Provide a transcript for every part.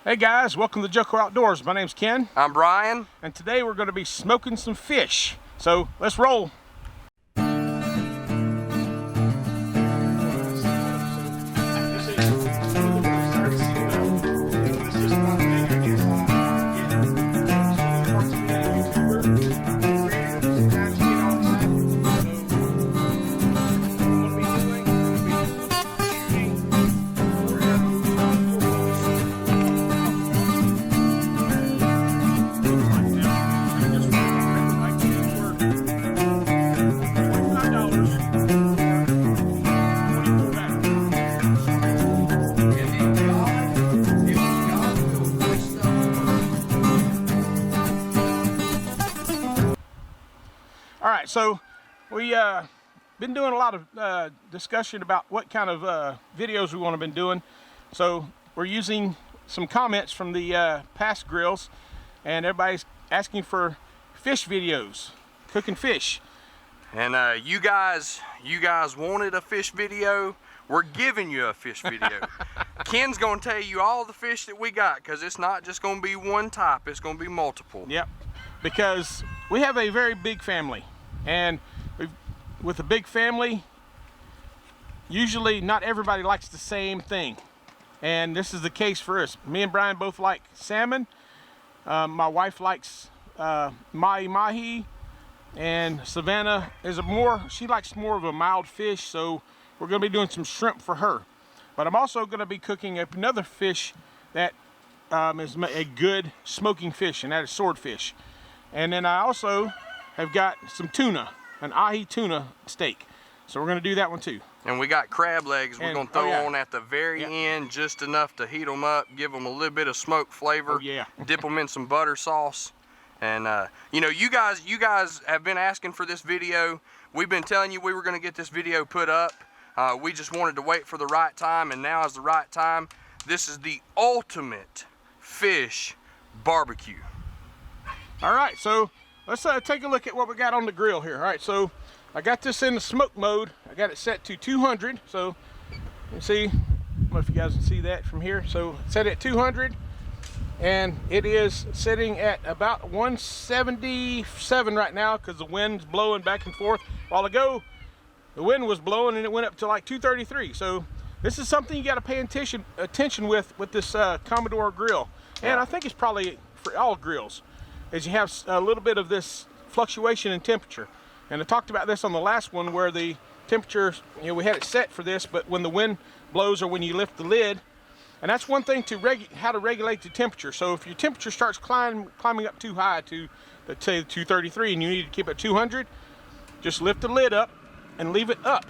Hey guys, welcome to Joco Outdoors. My name's Ken. I'm Brian. And today we're going to be smoking some fish. So let's roll. All right, so we been doing a lot of discussion about what kind of videos we want to be doing. So we're using some comments from the past grills, and everybody's asking for fish videos, cooking fish. And you guys wanted a fish video. We're giving you a fish video. Ken's gonna tell you all the fish that we got, because it's not just gonna be one type, it's gonna be multiple. Yep, because we have a very big family, and with a big family, usually not everybody likes the same thing, and this is the case for us. Me and Brian both like salmon. My wife likes mahi, and Savannah is she likes more of a mild fish, so we're going to be doing some shrimp for her. But I'm also going to be cooking up another fish that is a good smoking fish, and that is swordfish. And then I also have got some tuna, an ahi tuna steak. So we're going to do that one too. And we got crab legs we're going to throw on at the very end, just enough to heat them up, give them a little bit of smoke flavor. Oh, yeah. Dip them in some butter sauce. And you know, you guys have been asking for this video. We've been telling you we were going to get this video put up. We just wanted to wait for the right time, and now is the right time. This is the ultimate fish barbecue. All right, so let's take a look at what we got on the grill here. All right, so I got this in the smoke mode. I got it set to 200. So you can see, I don't know if you guys can see that from here. So set it at 200, and it is sitting at about 177 right now because the wind's blowing back and forth. A while ago, the wind was blowing and it went up to like 233. So this is something you got to pay attention with this Commodore grill. And I think it's probably for all grills, is you have a little bit of this fluctuation in temperature. And I talked about this on the last one where the temperature, you know, we had it set for this, but when the wind blows or when you lift the lid, and that's one thing how to regulate the temperature. So if your temperature starts climbing up too high to, let's say, 233, and you need to keep it 200, just lift the lid up and leave it up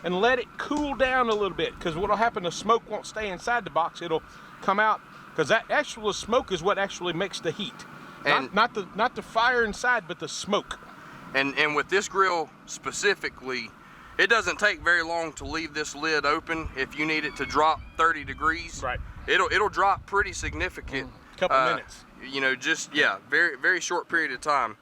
and let it cool down a little bit, because what will happen, the smoke won't stay inside the box, it'll come out, because that actual smoke is what actually makes the heat. And not the fire inside, but the smoke. And with this grill specifically, it doesn't take very long to leave this lid open if you need it to drop 30 degrees. Right. It'll drop pretty significant. Couple minutes. You know, just very very short period of time.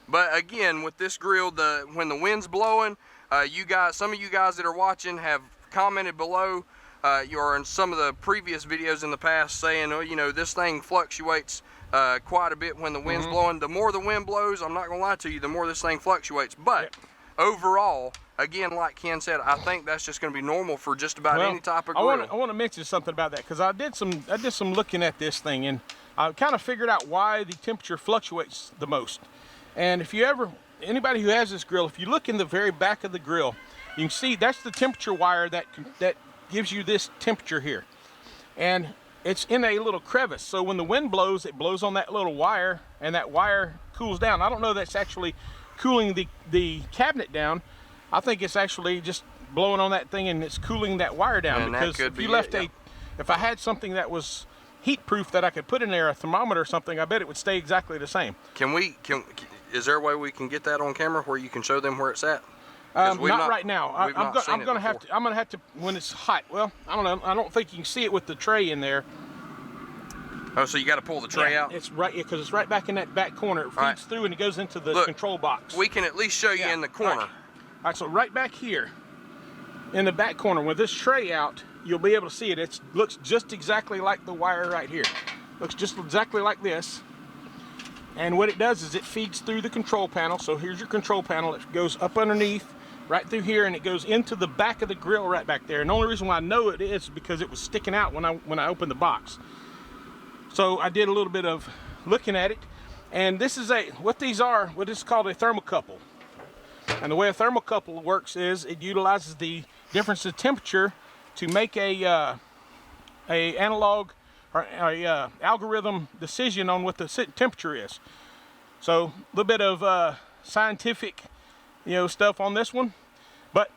But again, with this grill, when the wind's blowing, some of you guys that are watching have commented below, or in some of the previous videos in the past, saying, oh, you know, this thing fluctuates quite a bit when the wind's blowing. The more the wind blows, I'm not gonna lie to you, the more this thing fluctuates. But overall, again, like Ken said, I think that's just gonna be normal for just about any type of grill. I want to mention something about that, because I did some looking at this thing, and I kind of figured out why the temperature fluctuates the most. And if anybody who has this grill, if you look in the very back of the grill, you can see that's the temperature wire that gives you this temperature here. And it's in a little crevice, so when the wind blows, it blows on that little wire, and that wire cools down. I don't know that's actually cooling the cabinet down. I think it's actually just blowing on that thing and it's cooling that wire down. And because if you left if I had something that was heat proof that I could put in there, a thermometer or something, I bet it would stay exactly the same. Is there a way we can get that on camera where you can show them where it's at? Not right now. I'm gonna have to when it's hot. Well, I don't know. I don't think you can see it with the tray in there. Oh, so you got to pull the tray out? It's right, because it's right back in that back corner. It feeds through and it goes into the control box. We can at least show you in the corner. All right, so right back here in the back corner with this tray out, you'll be able to see it. It looks just exactly like the wire right here. Looks just exactly like this. And what it does is it feeds through the control panel. So here's your control panel. It goes up underneath, right through here, and it goes into the back of the grill right back there. And the only reason why I know it is because it was sticking out when I opened the box. So I did a little bit of looking at it. And this is what is called a thermocouple. And the way a thermocouple works is it utilizes the difference in temperature to make a analog or a algorithm decision on what the temperature is. So a little bit of scientific, stuff on this one. But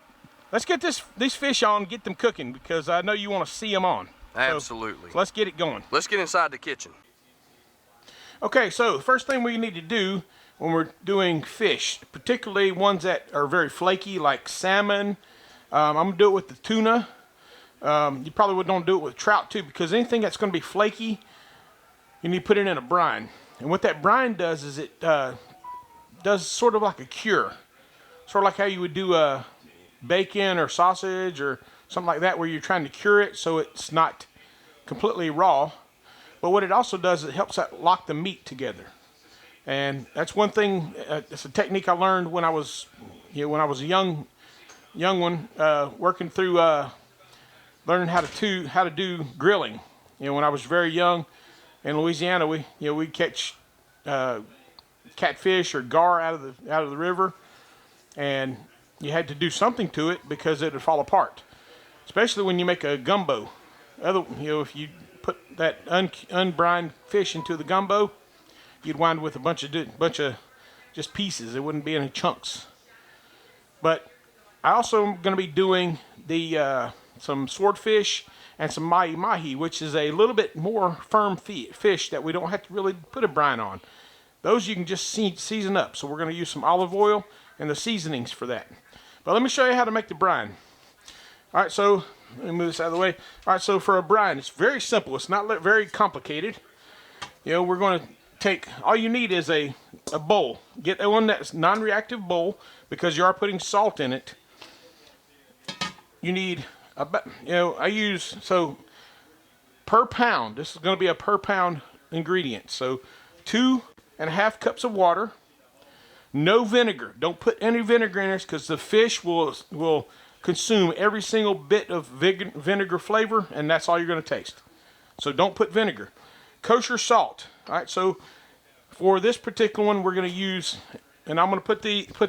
let's get these fish on, get them cooking, because I know you want to see them on. Absolutely. So let's get it going. Let's get inside the kitchen. Okay, so the first thing we need to do when we're doing fish, particularly ones that are very flaky like salmon, I'm going to do it with the tuna. You probably would don't do it with trout too, because anything that's going to be flaky, you need to put it in a brine. And what that brine does is it does sort of like a cure. Sort of like how you would do a bacon or sausage or something like that, where you're trying to cure it so it's not completely raw. But what it also does is it helps lock the meat together. And that's one thing, it's a technique I learned when I was, when I was a young one, working through learning how to do grilling. When I was very young in Louisiana, we'd catch catfish or gar out of the river, and you had to do something to it because it would fall apart. Especially when you make a gumbo. If you put that unbrined fish into the gumbo, you'd wind up with a bunch of just pieces. It wouldn't be any chunks. But I also am going to be doing some swordfish and some mahi-mahi, which is a little bit more firm fish that we don't have to really put a brine on. Those you can just season up. So we're going to use some olive oil and the seasonings for that. But let me show you how to make the brine. All right, so let me move this out of the way. All right, so for a brine, it's very simple. It's not very complicated. We're going to take, all you need is a bowl. Get one that's non-reactive bowl, because you are putting salt in it. You need about, so per pound, this is going to be a per pound ingredient. So 2.5 cups of water, no vinegar. Don't put any vinegar in this, because the fish will consume every single bit of vinegar flavor, and that's all you're going to taste. So don't put vinegar. Kosher salt. All right, so for this particular one, we're going to use, and I'm going to put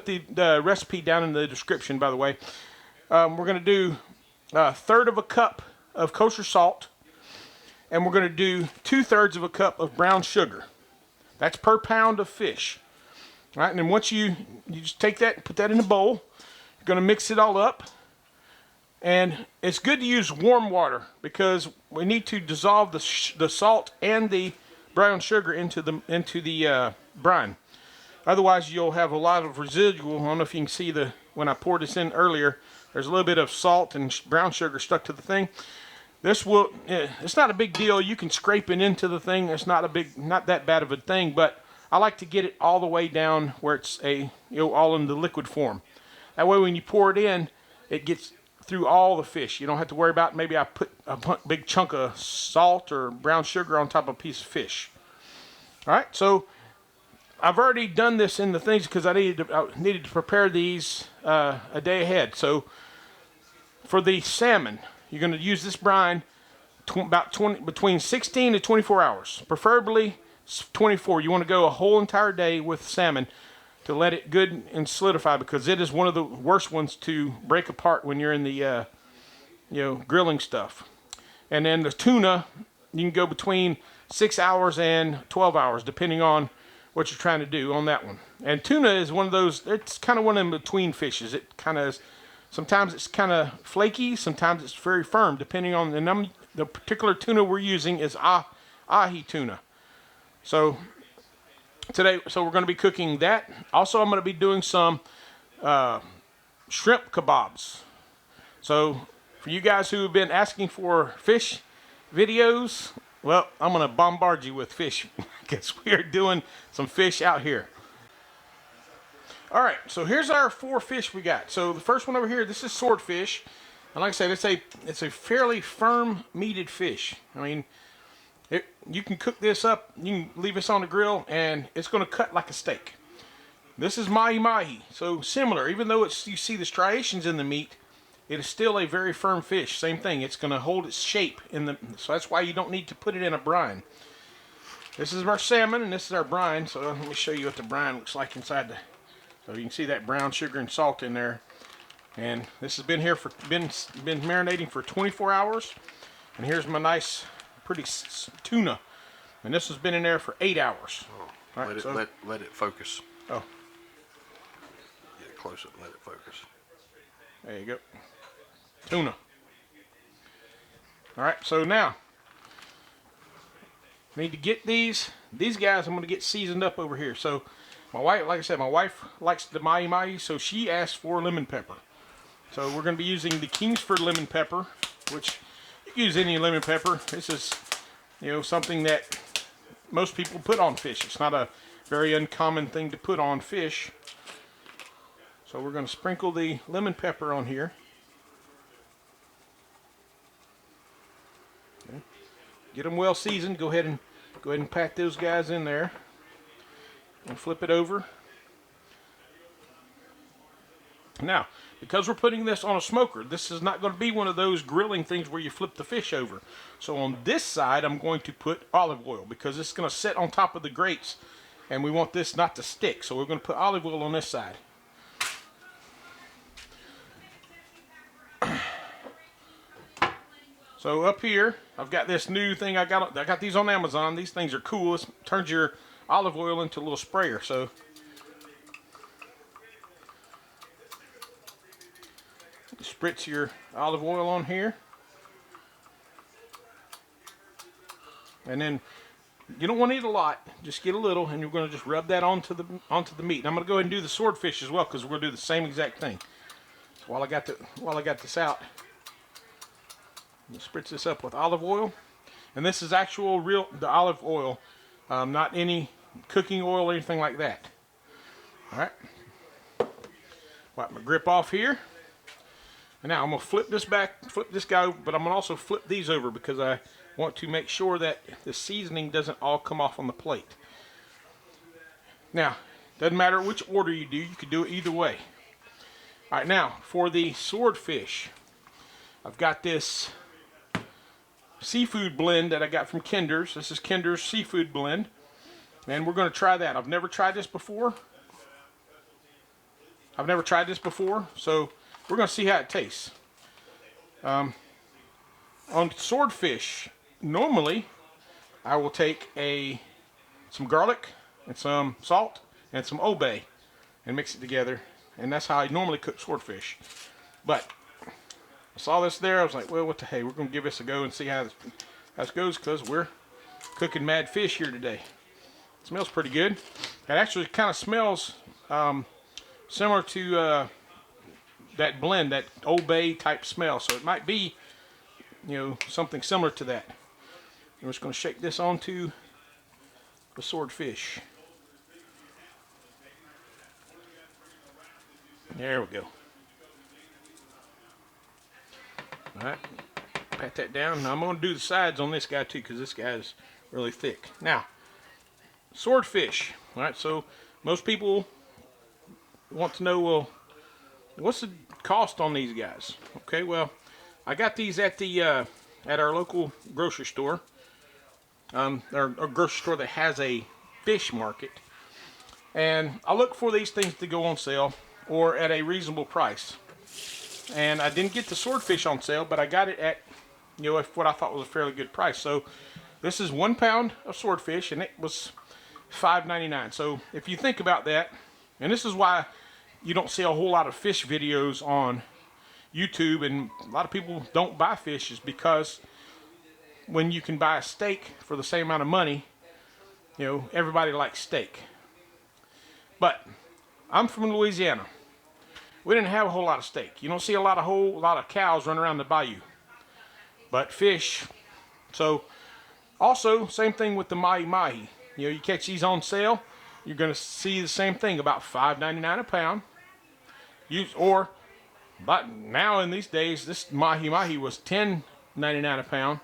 the recipe down in the description, by the way. We're going to do 1/3 of a cup of kosher salt, and we're going to do 2/3 of a cup of brown sugar. That's per pound of fish. All right, and then once you just take that and put that in a bowl, you're going to mix it all up. And it's good to use warm water, because we need to dissolve the salt and the brown sugar into the brine. Otherwise, you'll have a lot of residual. I don't know if you can see when I poured this in earlier, there's a little bit of salt and brown sugar stuck to the thing. It's not a big deal. You can scrape it into the thing. It's not that bad of a thing, but I like to get it all the way down where it's all in the liquid form. That way, when you pour it in, it gets through all the fish. You don't have to worry about, maybe I put a big chunk of salt or brown sugar on top of a piece of fish. All right, so I've already done this in the things because I needed to prepare these a day ahead. So for the salmon, you're going to use this brine between 16 to 24 hours, preferably 24. You want to go a whole entire day with salmon to let it good and solidify, because it is one of the worst ones to break apart when you're in the grilling stuff. And then the tuna, you can go between 6 hours and 12 hours depending on what you're trying to do on that one. And tuna is one of those, it's kind of one of them between fishes. It kind of is, sometimes it's kind of flaky, sometimes it's very firm, depending on the particular tuna we're using is ahi tuna. So we're going to be cooking that. Also, I'm going to be doing some shrimp kebabs. So for you guys who have been asking for fish videos, well, I'm going to bombard you with fish because we are doing some fish out here. All right, so here's our 4 fish we got. So the first one over here, this is swordfish. And like I said, it's a fairly firm meated fish. I mean, you can cook this up, you can leave this on the grill, and it's going to cut like a steak. This is mahi-mahi, so similar. Even though you see the striations in the meat, it is still a very firm fish. Same thing, it's going to hold its shape so that's why you don't need to put it in a brine. This is our salmon, and this is our brine. So let me show you what the brine looks like inside so you can see that brown sugar and salt in there. And this has been been marinating for 24 hours. And here's my nice, pretty tuna. And this has been in there for 8 hours. Oh, right, let it focus. Oh. Get close up and let it focus. There you go. Tuna. All right, so now I need to get these guys. I'm going to get seasoned up over here. So my wife, like I said, my wife likes the mahi-mahi, so she asked for lemon pepper. So we're going to be using the Kingsford lemon pepper, which you can use any lemon pepper. This is, something that most people put on fish. It's not a very uncommon thing to put on fish. So we're going to sprinkle the lemon pepper on here. Okay. Get them well seasoned. Go ahead and pat those guys in there, and flip it over. Now, because we're putting this on a smoker, this is not going to be one of those grilling things where you flip the fish over. So on this side, I'm going to put olive oil because it's going to sit on top of the grates, and we want this not to stick. So we're going to put olive oil on this side. So up here, I've got this new thing. I got these on Amazon. These things are cool. It turns your olive oil into a little sprayer. So spritz your olive oil on here, and then you don't want to eat a lot. Just get a little, and you're going to just rub that onto the meat. And I'm going to go ahead and do the swordfish as well because we're going to do the same exact thing. So while I got this out, spritz this up with olive oil, and this is the olive oil, not any cooking oil or anything like that. All right, wipe my grip off here, and now I'm gonna flip this guy over, but I'm gonna also flip these over because I want to make sure that the seasoning doesn't all come off on the plate. Now, doesn't matter which order you do, you could do it either way. All right, now for the swordfish, I've got this seafood blend that I got from Kinder's. This is Kinder's seafood blend, and we're going to try that. I've never tried this before, so we're going to see how it tastes. On swordfish, normally I will take some garlic and some salt and some Old Bay and mix it together, and that's how I normally cook swordfish. But I saw this there. I was like, well, what the hey, we're going to give this a go and see how this goes because we're cooking mad fish here today. It smells pretty good. It actually kind of smells similar to that blend, that Old Bay type smell. So it might be, something similar to that. I'm just going to shake this onto the swordfish. There we go. Alright, pat that down. Now I'm going to do the sides on this guy too because this guy's really thick. Now, swordfish. Alright, so most people want to know, well, what's the cost on these guys? Okay, well, I got these at our local grocery store. Our grocery store that has a fish market. And I look for these things to go on sale or at a reasonable price. And I didn't get the swordfish on sale, but I got it at, what I thought was a fairly good price. So this is 1 pound of swordfish, and it was $5.99. So if you think about that, and this is why you don't see a whole lot of fish videos on YouTube, and a lot of people don't buy fish, is because when you can buy a steak for the same amount of money, everybody likes steak. But I'm from Louisiana. We didn't have a whole lot of steak. You don't see a whole lot of cows running around the bayou. But fish. So, also, same thing with the mahi-mahi. You catch these on sale, you're going to see the same thing, about $5.99 a pound. Or But now in these days, this mahi-mahi was $10.99 a pound.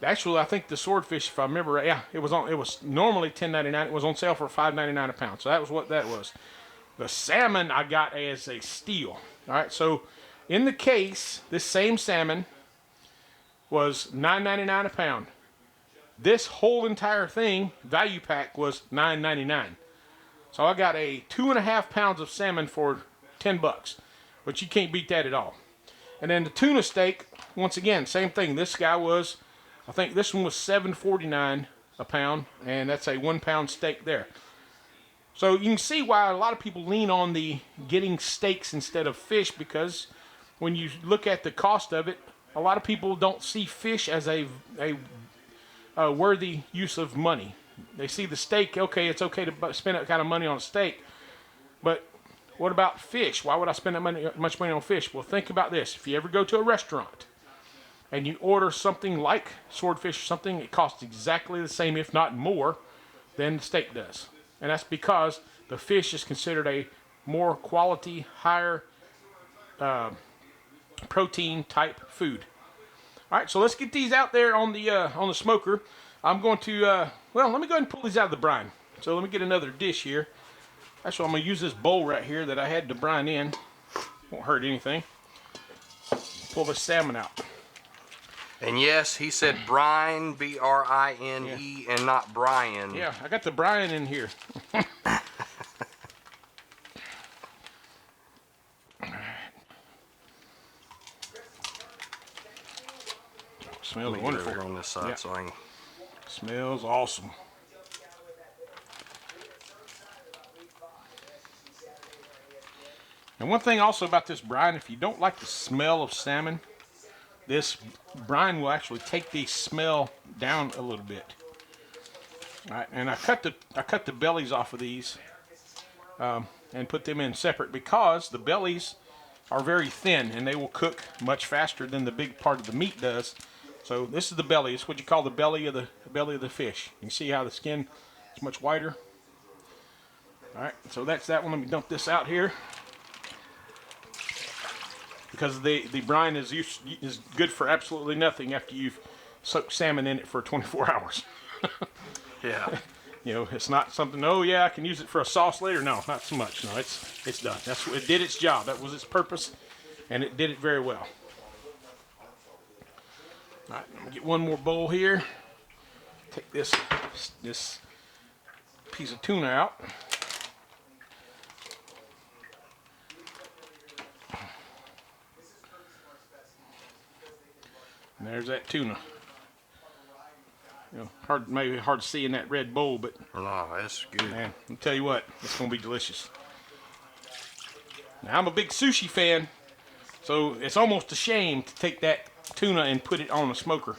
Actually, I think the swordfish, if I remember right, yeah, it was normally $10.99. It was on sale for $5.99 a pound. So that was what that was. The salmon I got as a steal. All right, so in the case, this same salmon was $9.99 a pound. This whole entire thing, value pack, was $9.99. So I got a 2.5 pounds of salmon for $10, but you can't beat that at all. And then the tuna steak, once again, same thing. This guy was, I think this one was $7.49 a pound, and that's a 1 pound steak there. So you can see why a lot of people lean on the getting steaks instead of fish, because when you look at the cost of it, a lot of people don't see fish as a worthy use of money. They see the steak, okay, it's okay to spend that kind of money on a steak, but what about fish? Why would I spend that much money on fish? Well, think about this. If you ever go to a restaurant and you order something like swordfish or something, it costs exactly the same, if not more, than the steak does. And that's because the fish is considered a more quality, higher protein type food. All right, so let's get these out there on the smoker. I'm going to, well, let me go ahead and pull these out of the brine. So let me get another dish here. Actually, I'm going to use this bowl right here that I had to brine in. Won't hurt anything. Pull the salmon out. And yes, he said brine, B-R-I-N-E, and not Brian. Yeah, I got the brine in here. Smells wonderful. Over on this side, Yeah. so I can... Smells awesome. And one thing also about this brine, if you don't like the smell of salmon, this brine will actually take the smell down a little bit. All right, and I cut the bellies off of these and put them in separate because the bellies are very thin and they will cook much faster than the big part of the meat does. So this is the belly. It's what you call the belly of the fish. You can see how the skin is much whiter. All right, so that's that one. Let me dump this out here because the brine is good for absolutely nothing after you've soaked salmon in it for 24 hours. Yeah. You know, it's not something, oh yeah, I can use it for a sauce later. No, not so much. No, it's done. It did its job. That was its purpose, and it did it very well. All right, I'm gonna get one more bowl here. Take this piece of tuna out. And there's that tuna. You know, maybe hard to see in that red bowl, but No, that's good. man, I'll tell you what, it's gonna be delicious. Now I'm a big sushi fan, so it's almost a shame to take that tuna and put it on a smoker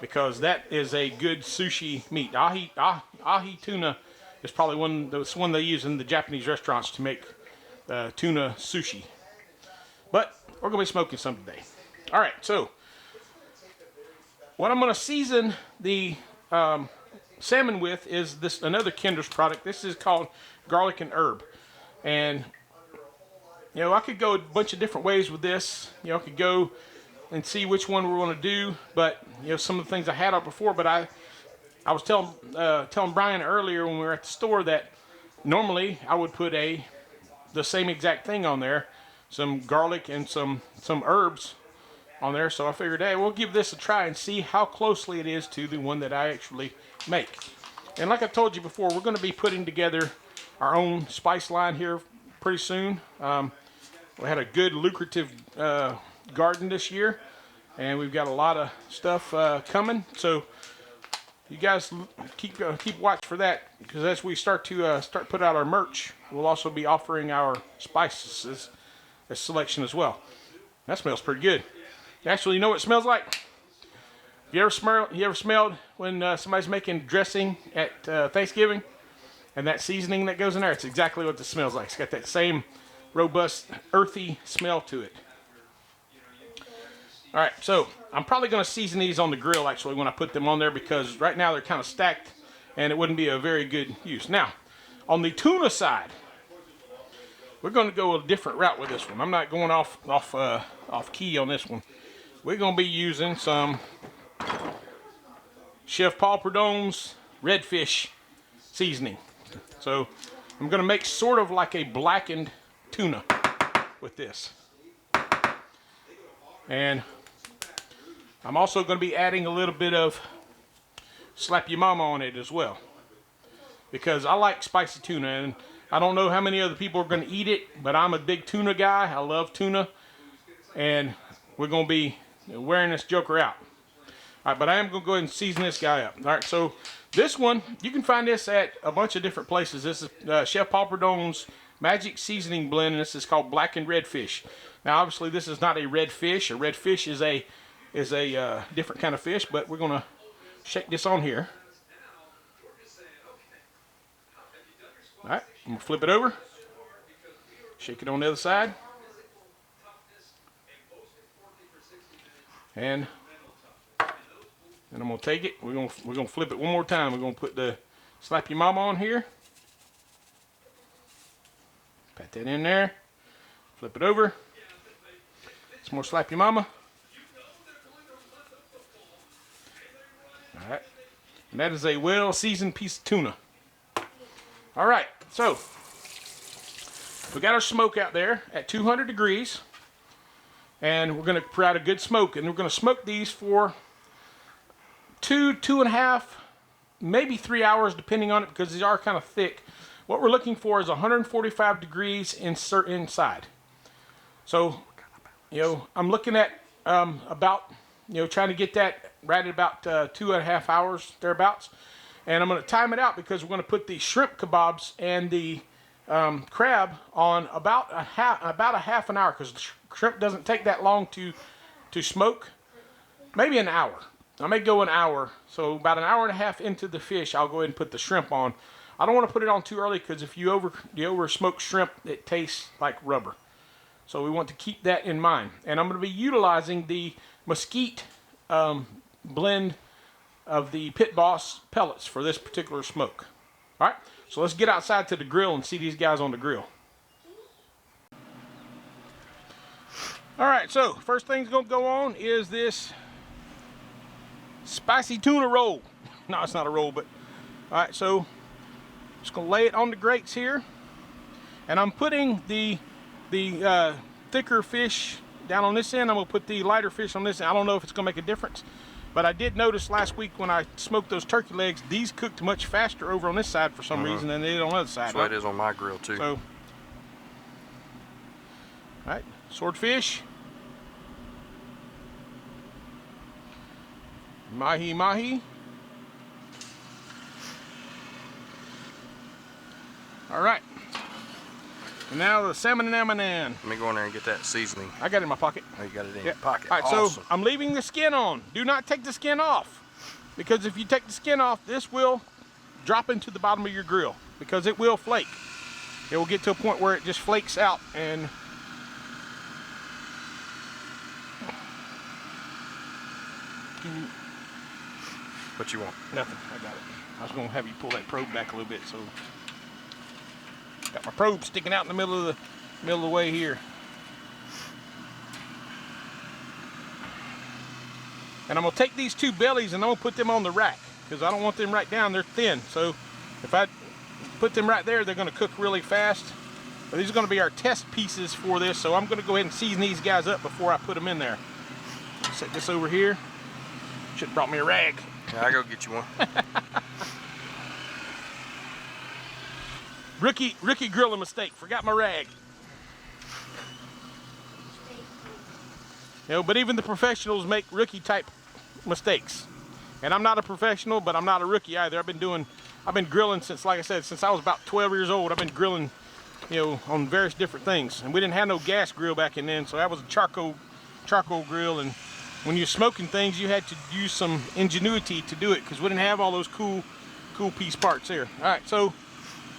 because that is a good sushi meat. Ahi tuna is probably one they use in the Japanese restaurants to make tuna sushi. But we're gonna be smoking some today. All right, so what I'm going to season the salmon with is another Kinder's product. This is called garlic and herb. And, you know, I could go a bunch of different ways with this. You know, I could go and see which one we want to do. But, you know, some of the things I had up before. But I was telling Brian earlier when we were at the store that normally I would put the same exact thing on there. Some garlic and some herbs on there, so I figured, hey, we'll give this a try and see how closely it is to the one that I actually make. And like I told you before, we're going to be putting together our own spice line here pretty soon. We had a good lucrative garden this year, and we've got a lot of stuff coming. So you guys keep watch for that, because as we start to put out our merch, we'll also be offering our spices as selection as well. That smells pretty good. Actually, you know what it smells like? You ever smelled when somebody's making dressing at Thanksgiving and that seasoning that goes in there? It's exactly what this smells like. It's got that same robust, earthy smell to it. All right, so I'm probably going to season these on the grill actually when I put them on there, because right now they're kind of stacked and it wouldn't be a very good use. Now, on the tuna side, we're going to go a different route with this one. I'm not going off key on this one. We're going to be using some Chef Paul Prudhomme's redfish seasoning. So I'm going to make sort of like a blackened tuna with this. And I'm also going to be adding a little bit of Slap Your Mama on it as well, because I like spicy tuna, and I don't know how many other people are going to eat it, but I'm a big tuna guy. I love tuna, and we're going to be wearing this joker out. All right, but I am going to go ahead and season this guy up. All right, so this one, you can find this at a bunch of different places. This is Chef Paul Prudhomme's Magic Seasoning Blend, and this is called Blackened Redfish. Now, obviously, this is not a red fish. A red fish is a different kind of fish, but we're going to shake this on here. All right, I'm going to flip it over. Shake it on the other side. And I'm going to take it. We're going to flip it one more time. We're going to put the Slap Your Mama on here. Pat that in there. Flip it over. Some more Slap Your Mama. All right. And that is a well-seasoned piece of tuna. All right. So we got our smoke out there at 200 degrees. And we're going to provide a good smoke. And we're going to smoke these for 2.5, maybe 3 hours, depending on it, because these are kind of thick. What we're looking for is 145 degrees inside. So, I'm looking at about, trying to get that right at about 2.5 hours, thereabouts. And I'm going to time it out because we're going to put the shrimp kebabs and the crab on about a half an hour, because the shrimp doesn't take that long to smoke. Maybe an hour. I may go an hour. So about an hour and a half into the fish, I'll go ahead and put the shrimp on. I don't want to put it on too early, because if you over smoke shrimp, it tastes like rubber. So we want to keep that in mind. And I'm going to be utilizing the Mesquite blend of the Pit Boss pellets for this particular smoke. All right, so let's get outside to the grill and see these guys on the grill. All right, so first thing's going to go on is this spicy tuna roll. No, it's not a roll, but all right, so just going to lay it on the grates here. And I'm putting the thicker fish down on this end. I'm going to put the lighter fish on this end. I don't know if it's going to make a difference, but I did notice last week when I smoked those turkey legs, these cooked much faster over on this side for some reason than they did on the other side. That's what it is on my grill too. So, all right, swordfish, mahi. All right. And now the salmon and amanan. Let me go in there and get that seasoning. I got it in my pocket. Oh, you got it in your pocket. All right, awesome. so I'm leaving the skin on. Do not take the skin off, because if you take the skin off, this will drop into the bottom of your grill, because it will flake. It will get to a point where it just flakes out. And what you want? nothing. I got it. I was going to have you pull that probe back a little bit, so got my probe sticking out in the middle of the way here. And I'm going to take these two bellies and I'm going to put them on the rack, because I don't want them right down. They're thin. So if I put them right there, they're going to cook really fast. But these are going to be our test pieces for this. So I'm going to go ahead and season these guys up before I put them in there. Set this over here. Should have brought me a rag. Yeah, I'll go get you one. Rookie grilling mistake. Forgot my rag. But even the professionals make rookie type mistakes. And I'm not a professional, but I'm not a rookie either. I've been grilling since, like I said, since I was about 12 years old. I've been grilling, on various different things. And we didn't have no gas grill back in then, so that was a charcoal grill. And when you're smoking things, you had to use some ingenuity to do it, because we didn't have all those cool piece parts there. All right, so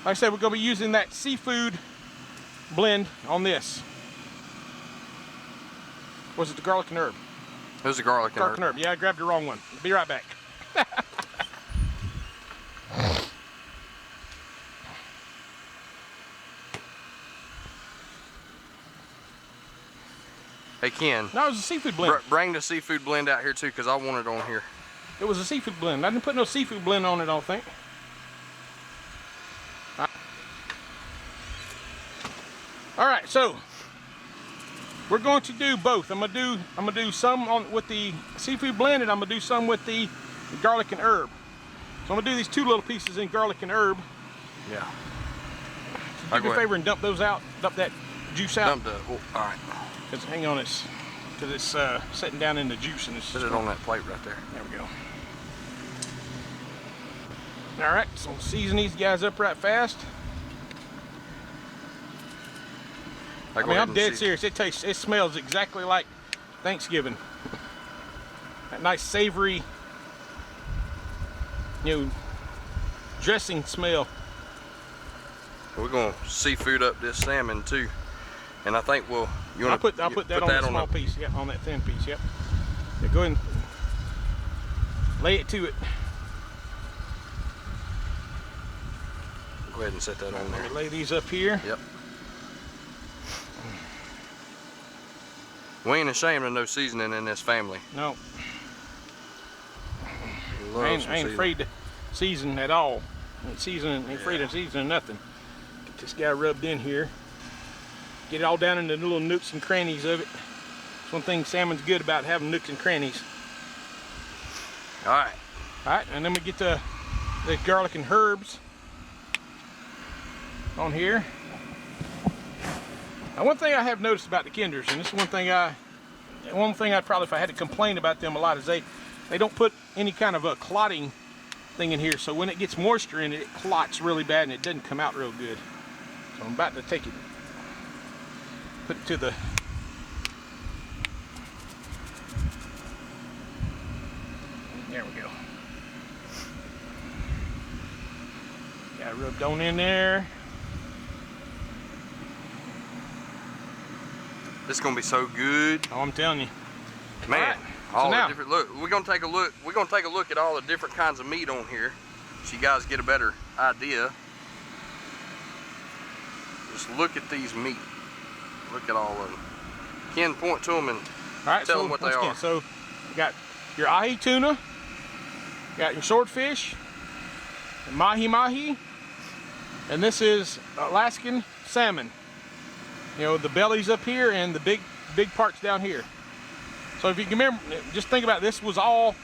like I said, we're going to be using that seafood blend on this. Was it the garlic and herb? It was the garlic and herb. Garlic and herb. Yeah, I grabbed the wrong one. Be right back. Hey Ken, No, it was a seafood blend. bring the seafood blend out here too, because I want it on here. It was a seafood blend. I didn't put no seafood blend on it, I don't think. All right, so we're going to do both. I'm gonna do some on with the seafood blend, and I'm gonna do some with the garlic and herb. So I'm gonna do these 2 little pieces in garlic and herb. Yeah. So do me a favor and dump those out. Dump that juice out. Dump the. Oh, all right. Cause hang on, it's sitting down in the juice and it's. Put it on that plate right there. There we go. All right, so season these guys up right fast. I mean, I'm dead serious. It smells exactly like Thanksgiving. That nice savory, dressing smell. We're gonna seafood up this salmon too, and I think we'll. I'll put that on that small piece. Yeah, on that thin piece. Yep. Yeah, go ahead and lay it to it. Go ahead and set that on there. Lay these up here. Yep. We ain't ashamed of no seasoning in this family. No. I ain't afraid to season at all. Ain't afraid of seasoning nothing. Get this guy rubbed in here. Get it all down in the little nooks and crannies of it. That's one thing salmon's good about, having nooks and crannies. All right. All right, and then we get the garlic and herbs on here. Now, one thing I have noticed about the Kinders, and this is one thing I'd probably, if I had to complain about them a lot, is they don't put any kind of a clotting thing in here. So when it gets moisture in it, it clots really bad and it doesn't come out real good. So I'm about to take it, put it to the. There we go. Got it rubbed on in there. This is gonna be so good. Oh, I'm telling you, man. All right. All the different look. We're gonna take a look. We're gonna take a look at all the different kinds of meat on here, so you guys get a better idea. Just look at these meat. Look at all of them. Ken, point to them and tell them what they are. So you got your ahi tuna, got your swordfish, mahi, and this is Alaskan salmon. The bellies up here and the big parts down here. So if you can remember, just think about it, this was all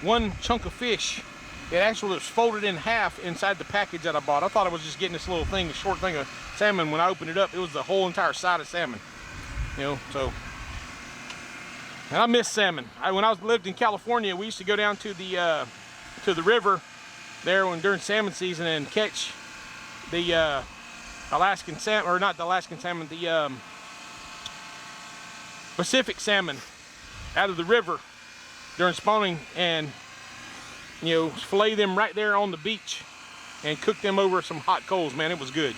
one chunk of fish. It actually was folded in half inside the package that I bought. I thought I was just getting this little thing, a short thing of salmon. When I opened it up, it was the whole entire side of salmon. So. And I miss salmon. When I lived in California, we used to go down to the river there during salmon season and catch the Alaskan salmon, or not the Alaskan salmon, the Pacific salmon out of the river during spawning, and fillet them right there on the beach and cook them over some hot coals. Man, it was good.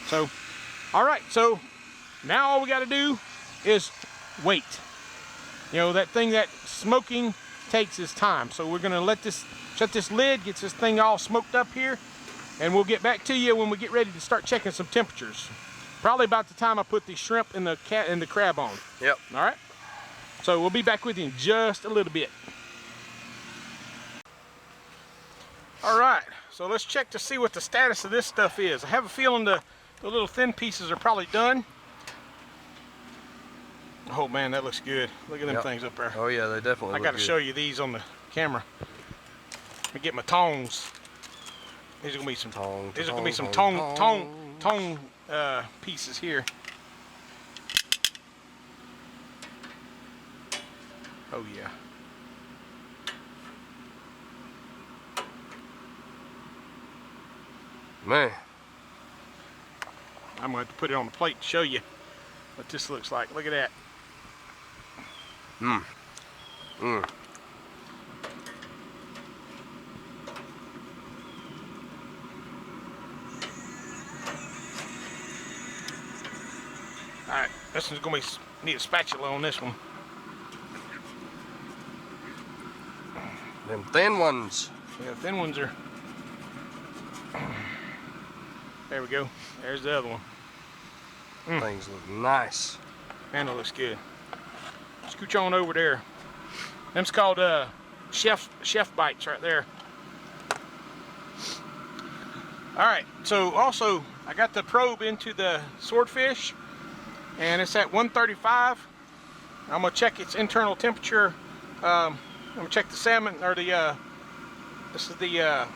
So, all right, so now all we got to do is wait. That thing that smoking takes its time. So we're gonna shut this lid, get this thing all smoked up here, and we'll get back to you when we get ready to start checking some temperatures. Probably about the time I put the shrimp and the crab on. Yep. All right. So we'll be back with you in just a little bit. All right. So let's check to see what the status of this stuff is. I have a feeling the little thin pieces are probably done. Oh man, that looks good. Look at them things up there. Oh yeah, they definitely look good. I got to show you these on the camera. Let me get my tongs. These are gonna be some tong pieces here. Oh yeah. Man. I'm gonna have to put it on the plate to show you what this looks like. Look at that. Mmm. Mmm. All right, this one's gonna need a spatula on this one. Them thin ones. Yeah, thin ones are. There we go. There's the other one. Things look nice. Man, it looks good. scooch on over there. Them's called chef bites right there. All right, so also I got the probe into the swordfish, and it's at 135. I'm gonna check its internal temperature. I'm gonna check the salmon, or the this is the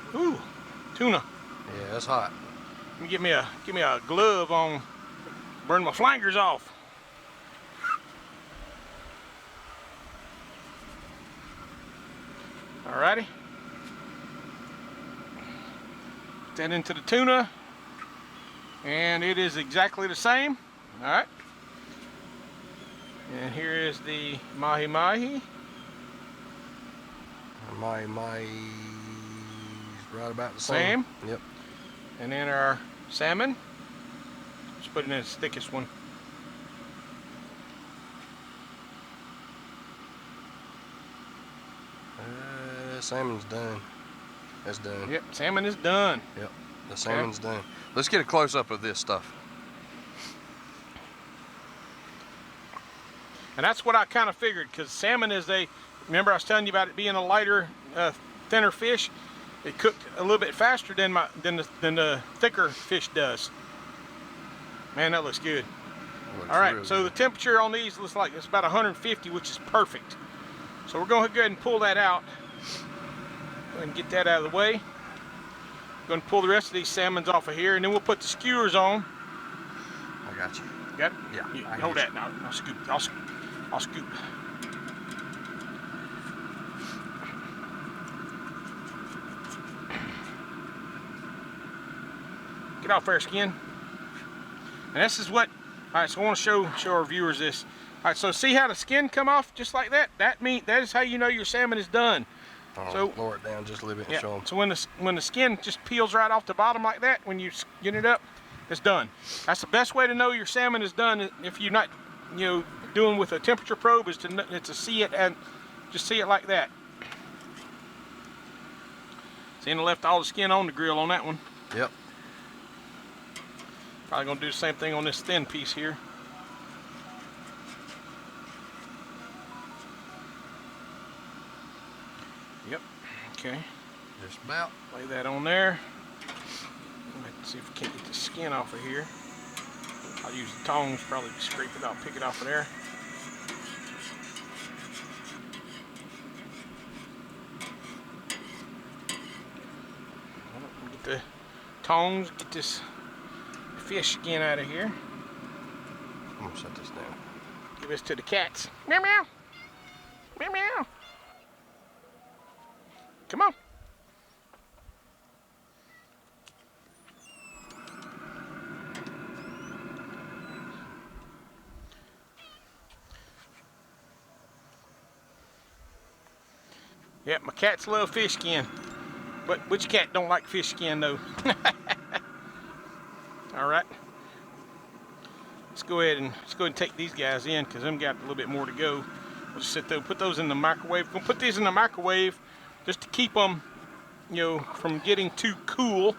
tuna. Yeah, that's hot. Give me a glove on, burn my flangers off. Alrighty. Put that into the tuna, and it is exactly the same. All right. And here is the mahi-mahi. Mahi-mahi's right about the same. Yep. And then our salmon. Just put it in the thickest one. Salmon's done. That's done. Yep, salmon is done. Yep, the salmon's done. Let's get a close-up of this stuff. And that's what I kind of figured, because salmon is remember I was telling you about it being a lighter, thinner fish. It cooked a little bit faster than the thicker fish does. Man, that looks good. All right, so the temperature on these looks like it's about 150, which is perfect. So we're going to go ahead and pull that out. Go ahead and get that out of the way. Going to pull the rest of these salmons off of here, and then we'll put the skewers on. I got you. Got it? Yeah. You hold that now. I'll scoop. I'll scoop. Get off there, skin. And this is what. All right, so I want to show our viewers this. All right, so see how the skin come off just like that? That is how you know your salmon is done. So lower it down just a little bit and show them. So when the skin just peels right off the bottom like that, when you skin it up, it's done. That's the best way to know your salmon is done. If you're not, doing with a temperature probe, is to see it and just see it like that. See, and I left all the skin on the grill on that one. Yep. Probably gonna do the same thing on this thin piece here. Yep. Okay. Just about. Lay that on there. Let's see if we can't get the skin off of here. I'll use the tongs, probably scrape it out, pick it off of there. Get the tongs, get this fish skin out of here. I'm gonna set this down. Give this to the cats. Meow meow. Meow meow. Come on. Yep, my cats love fish skin. But which cat don't like fish skin though? Alright. Let's go ahead and take these guys in, because them got a little bit more to go. We'll just sit there, put those in the microwave. We're gonna put these in the microwave just to keep them, from getting too cool.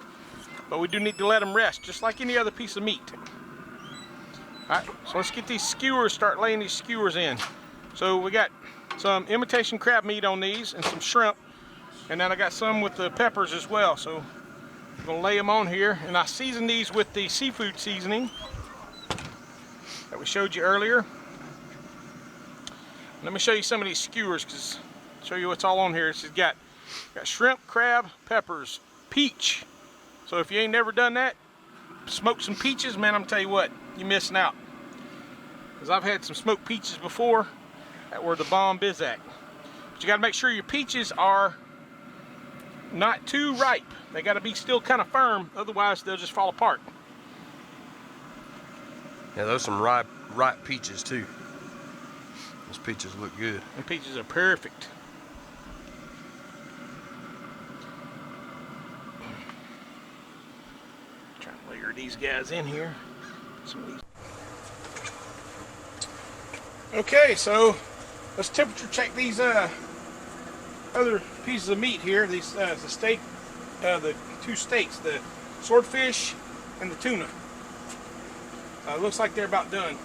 But we do need to let them rest, just like any other piece of meat. Alright, so let's get these skewers, start laying these skewers in. So we got some imitation crab meat on these and some shrimp. And then I got some with the peppers as well. So I'm gonna lay them on here. And I season these with the seafood seasoning that we showed you earlier. Let me show you some of these skewers, because show you what's all on here. It's got shrimp, crab, peppers, peach. So if you ain't never done that, smoke some peaches, man, I'm tell you what, you're missing out. Because I've had some smoked peaches before that were the bomb bizac. But you got to make sure your peaches are not too ripe. They got to be still kind of firm, otherwise they'll just fall apart. Yeah, those some ripe peaches too. Those peaches look good. And peaches are perfect. Trying to layer these guys in here. Some of these. Okay, so let's temperature check these other pieces of meat here. These the steak, the two steaks, the swordfish and the tuna. Looks like they're about done.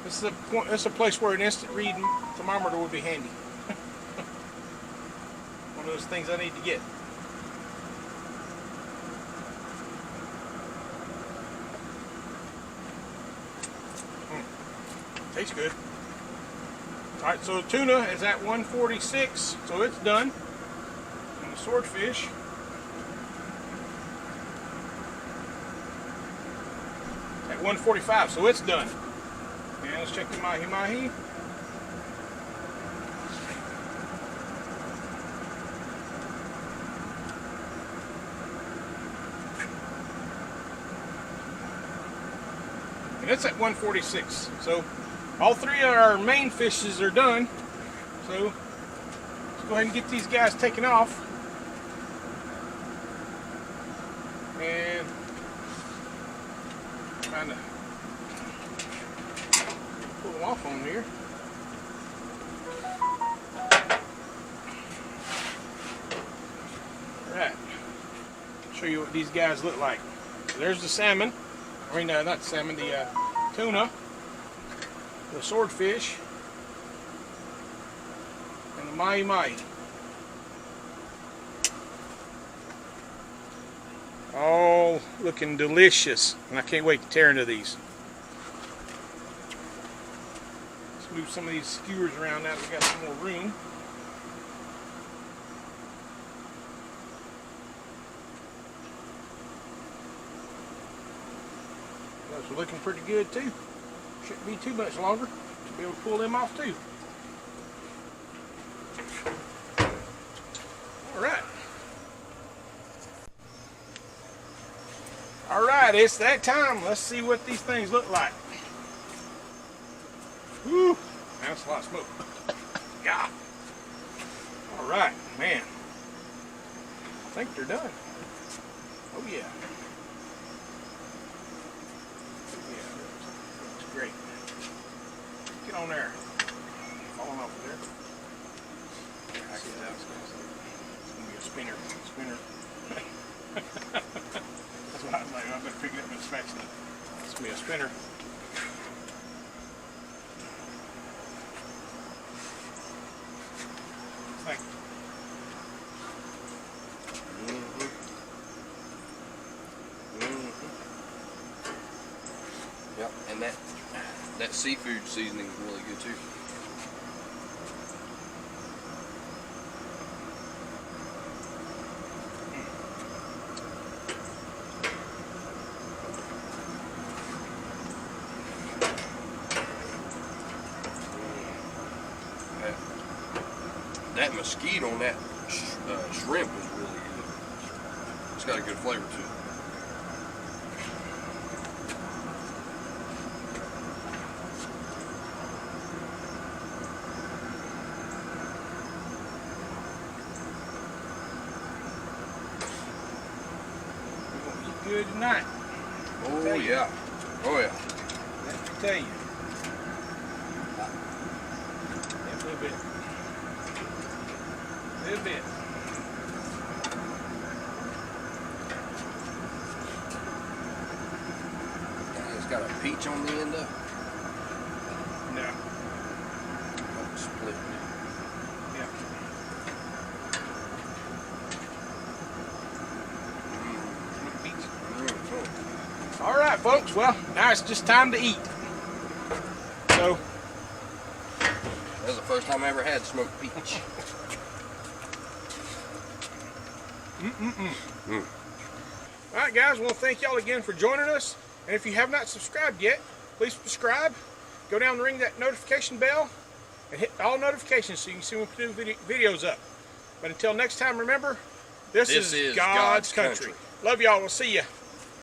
This is a point. This is a place where an instant read thermometer would be handy. One of those things I need to get. Tastes good. All right, so the tuna is at 146, so it's done. And the swordfish at 145, so it's done. And let's check the mahi-mahi. And it's at 146. So all three of our main fishes are done. So let's go ahead and get these guys taken off. And kind of pull them off on here. Alright. Show you what these guys look like. So there's the salmon. I mean, not the salmon, the tuna. The swordfish. And the mahi-mahi. All looking delicious, and I can't wait to tear into these. Let's move some of these skewers around now. We got some more room. Those are looking pretty good too. Shouldn't be too much longer. Should be able to pull them off too. All right. Alright, it's that time. Let's see what these things look like. Whew, man, that's a lot of smoke. Yeah. Alright, man. I think they're done. Oh yeah. Oh yeah, looks great. Get on there. Falling off of there. I get that. It's gonna be a spinner. That's what I was like, I better pick it up and smash it. It's gonna be a spinner. Thank you. Yep, and that seafood seasoning is really good too. That mesquite on that shrimp is really good. It's got a good flavor to it. We're gonna eat good tonight. Oh yeah. Oh yeah. Let me tell you. A little bit. A little bit. It's got a peach on the end of it. No. Oh, split. Yeah. All right, folks. Well, now it's just time to eat. So. That was the first time I ever had smoked peach. All right, guys. I want to thank y'all again for joining us. And if you have not subscribed yet, please subscribe. Go down and ring that notification bell and hit all notifications so you can see when we put new videos up. But until next time, remember, this is God's country. Love y'all. We'll see ya.